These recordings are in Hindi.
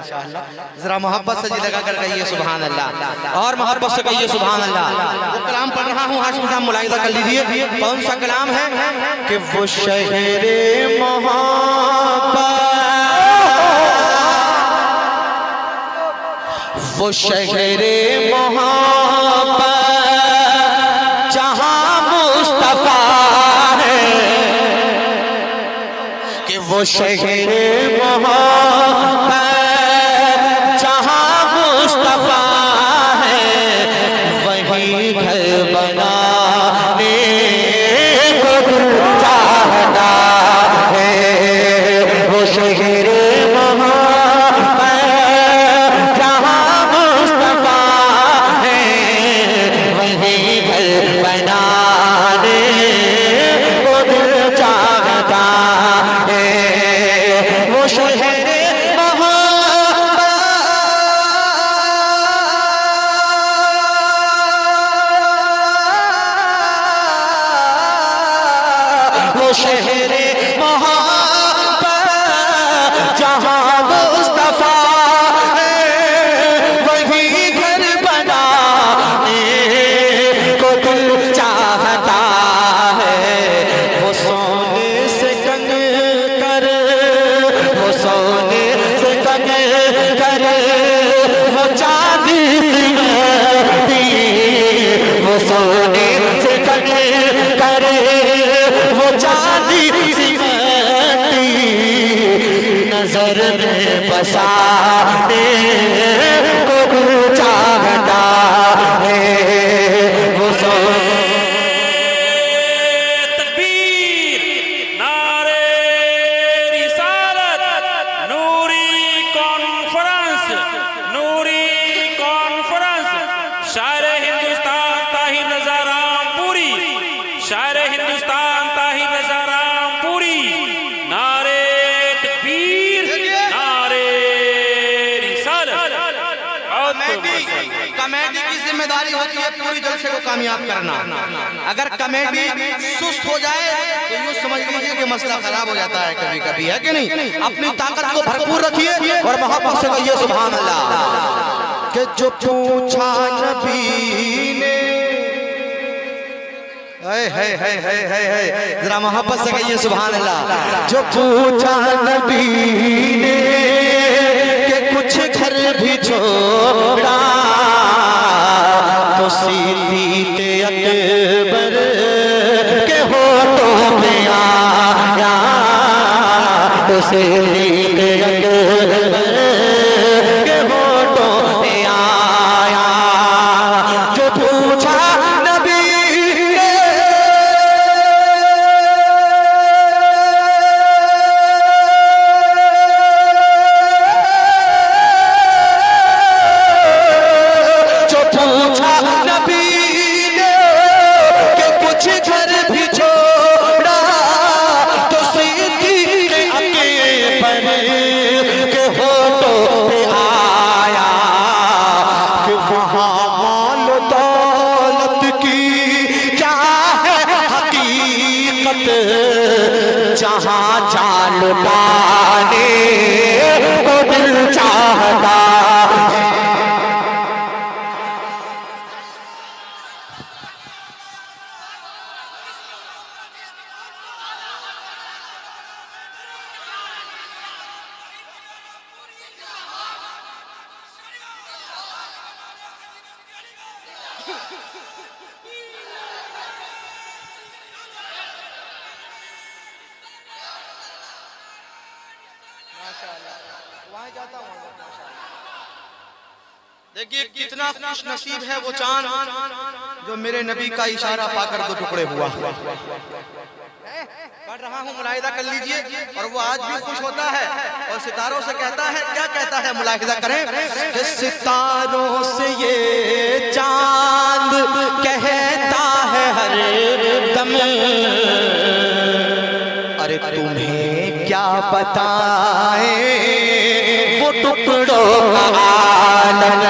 जरा मोहब्बत से जी लगा कर कहिए सुभान अल्लाह, और मोहब्बत से कहिए सुभान अल्लाह। वो कलाम पढ़ रहा हूँ, हाशिम साहब मुलाहिजा कर लीजिए। कौन सा कलाम है कि वो शहरे मोहब्बत, वो शहरे मोहब्बत जहाँ मुस्तफा है, कि वो शहरे मोहब्बत जहाँ मुस्तफा है, वही घर बनाने को दिल चाहता है। वो शहरे मोहब्बत जहाँ मुस्तफा है, वही घर बनाने को दिल चाहता है। वो शहरे शहरे मोहब्बत जहाँ मुस्तफा है, वही घर बनाने को दिल चाहता है। वो सोने से कंग कर, वो सोने से कंग कर, वो चांदी सिमरती, वो सोने से कंग कर, वो चांदी सिमरती, नजर में बसाने को दिल चाहता है। वो तकबीर, नारे रिसालत, नूरी कॉन्फ्रेंस, नूरी कॉन्फ्रेंस, शायर हिंदुस्तान ताहिर रज़ा रामपुरी, शायर हिंदुस्तान ताहिर रज़ा रामपुरी, नारे तकबीर, नारे रिसालत। कमेटी की जिम्मेदारी होती है पूरी जलसे को कामयाब करना। अगर कमेटी सुस्त हो जाए तो यूँ समझ लीजिए कि मसला खराब हो जाता है कभी कभी, है कि नहीं। अपनी ताकत को भरपूर रखिए और मोहब्बत से कहिए सुभान अल्लाह। कि जो पूछा नबी ने, जरा मोहब्बत से कहिए सुभान अल्लाह। जो पूछा नबी ने कि कुछ घर भी छोड़ा, तो सिद्दीक़ अकबर के होठों में आया, तो सिद्दीक़ अकबर के होठों में आया। जो पूछा नबी ने, जो पूछा नबी ने कि कुछ घर भी छोड़ा, तो सिद्दीक़ अकबर के होठों पे आया। कि वहाँ माल दौलत की क्या है हकीकत, जहाँ जान लुटाने को दिल चाहता है। देखिए कितना खुश नसीब है वो चांद जो मेरे नबी का इशारा पाकर दो टुकड़े हुआ। पढ़ रहा हूँ, मुलाहिजा कर लीजिए। और वो आज भी खुश होता है और सितारों से कहता है, क्या कहता है मुलाहिजा करें। कि सितारों से ये चांद कहता है हर दम, अरे तुम्हें क्या बताए वो टुकड़ों का आलम,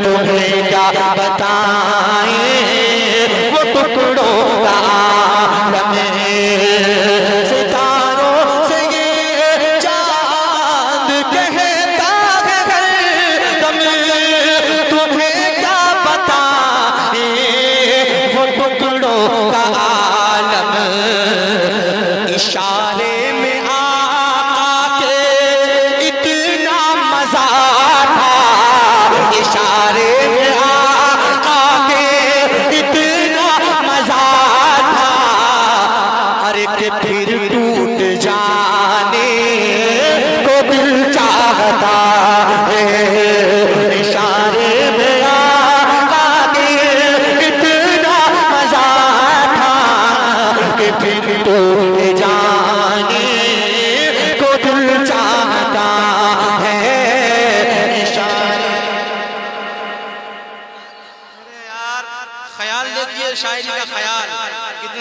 तुम्हें क्या बताए वो टुकड़ों का आलम। सितारों से ये चांद कहता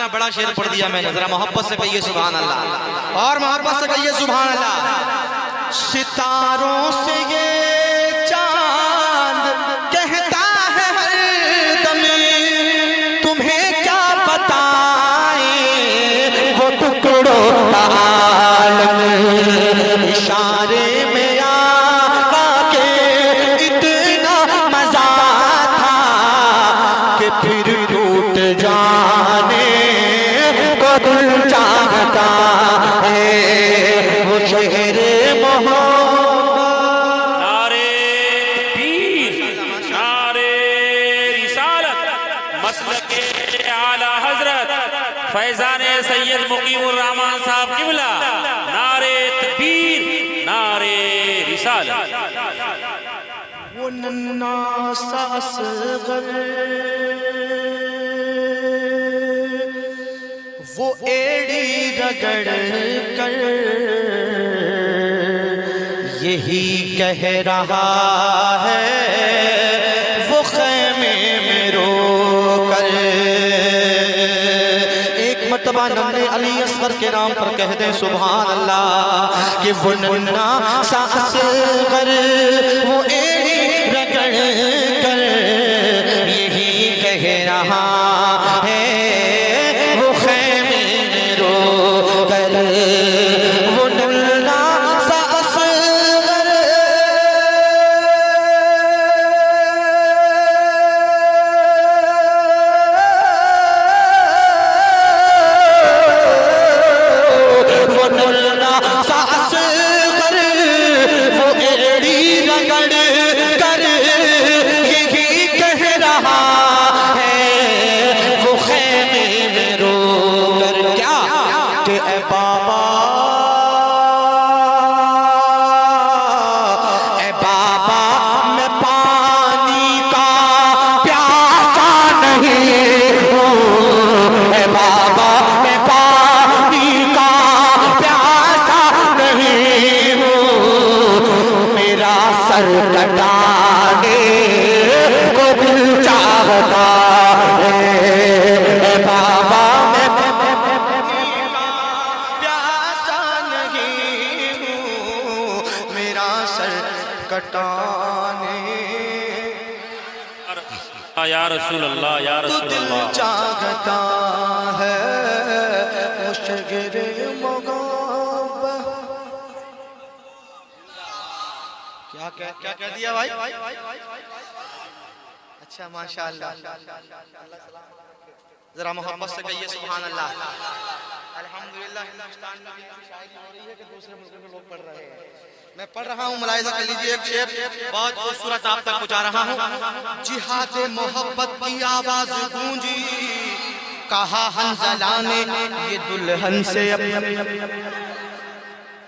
कितना बड़ा शेर पढ़ दिया मैंने, जरा मोहब्बत से कहिए सुभान अल्लाह, और मोहब्बत से कहिए सुभान अल्लाह। सितारों से ये चांद कहता है हरदम, तुम्हें क्या बताएं वो टुकड़ों का आलम, इशारे में आका के इतना मजा था कि फिर टूट जाने को दिल चाहता है, वो शहर नारे तकबीर, नारे रिसालत, मसलके आला हजरत फैजान सैयद मुकीमुर रहमान साहब किबला, नारे तकबीर, नारे रिसालत। वो नन्ना सा असगर, वो एड़ी रगड़ कर यही कह रहा है, वो खैमे में रो कर। एक मर्तबा नन्हे अली असगर के नाम पर कह दे सुभान अल्लाह, कि वो नन्ना सा असगर, वो एड़ी रगड़ कर यही कह रहा है, वो खैमे में रो कर, वो नन्ना सा असगर। वो नन्ना सा असगर, वो एड़ी रगड़ कर यही कह रहा है, वो खैमे में रो कर क्या कि ए बाबा, ए बाबा मैं पानी का प्यासा नहीं हूँ, ए बाबा मैं पानी का प्यासा नहीं हूँ, मेरा सर कटाने को दिल चाहता है, ए बाबा मैं प्यासा नहीं हूँ, मेरा सर कटाने या रसूल अल्लाह, या तो रसूल दिल अल्लाह। चाहता है, वो शगरे मोहब्बत। क्या क्या क्या कह दिया भाई? अच्छा माशाअल्लाह, जरा मोहब्बत से कहिए सुभान अल्लाह। अल्हम्दुलिल्लाह हिंदुस्तान में शायरी हो रही है कि दूसरे मुल्कों के लोग पढ़ रहे हैं। मैं पढ़ रहा हूँ, मुलाहिजा कर लीजिए, एक शेर बहुत खूबसूरत आप तक पहुँचा रहा हूँ। जिहाद मोहब्बत की आवाज गूंजी, कहा हंज़ला ने ये दुल्हन से अपनी,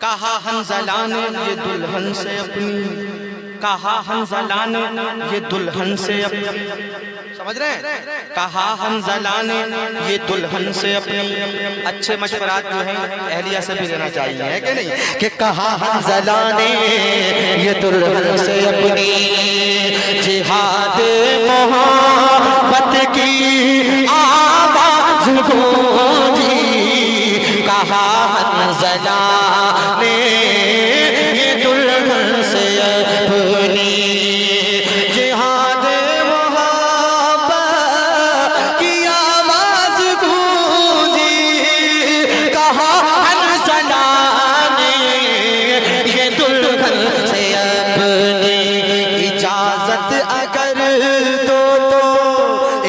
कहा हंज़ला ने ये दुल्हन से अपनी, कहा हंज़ला ने ये दुल्हन से अपनी, समझ रहे हैं? कहा हंज़ला ने ये दुल्हन से अपनी। अच्छे मशवरात जो हैं अहलिया से भी लेना चाहिए, है कि नहीं? कि कहा हंज़ला ने ये दुल्हन से अपनी, जिहाद मोहब्बत की आवाज़ गूंजी, कहा हंज़ला ने ये दुल्हन से अपनी, जिहाद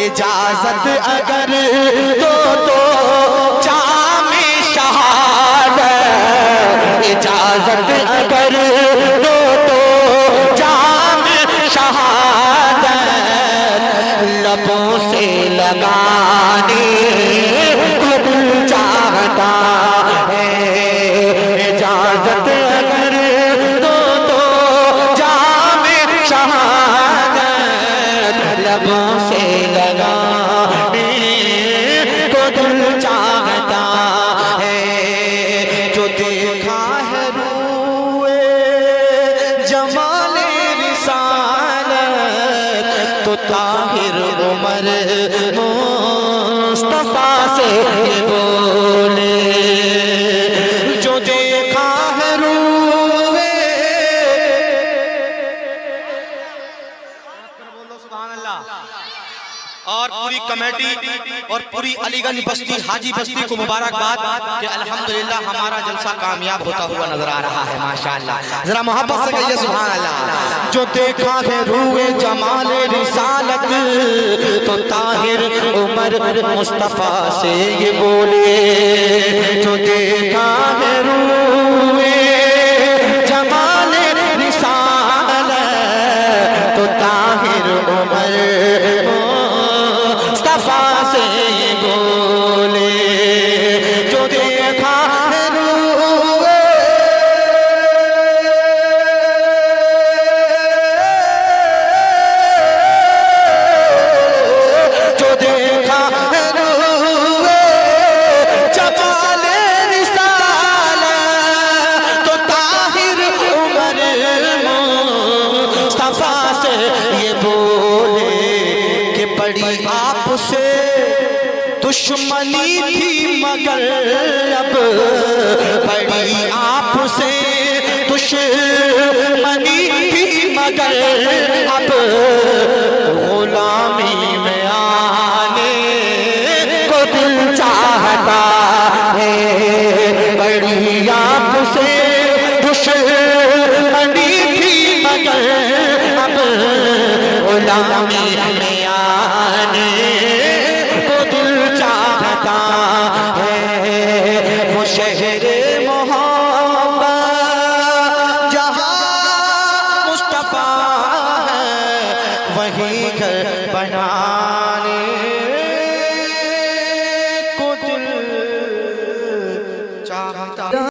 इजाजत अगर दो तो जामे शहादत, इजाजत अगर दो तो जामे शहादत, लबों से लगाने को दिल चाहता है, इजाजत अगर दो तो जामे शहादत, लबों से लगाने को दिल चाहता है। जो देखा है रूए जमाले रिसालत, तो ताहिर उमर मुस्तफा मुस्तफा से ये बोले, जो देखा है रूए। बोलो सुभान अल्लाह। और पूरी कमेटी और पूरी अलीगंज बस्ती, हाजी बस्ती को मुबारकबाद कि अल्हम्दुलिल्लाह हमारा जलसा कामयाब होता हुआ नजर आ रहा है माशाअल्लाह। जरा मोहब्बत से कहिए सुभान अल्लाह। जो देखा है रूए जमाल रिसालत, तो ताहिर उमर मुस्तफा से ये बोले, जो देखा है रूए जमाल रिसालत, तो ताहिर उमर मुस्तफा से ये बोले, जो देखा है रूए। जो देखा है रूए जमाल रिसालत, तो ताहिर उमर मुस्तफा से ये बोले कि बड़ी आपसे दुश्मनी थी मगर अब, बड़ी आपसे दुश्मनी थी मगर अब, गुलामी में आने को दिल चाहता है। बड़ी आपसे दुश्मनी थी मगर अब, गुलामी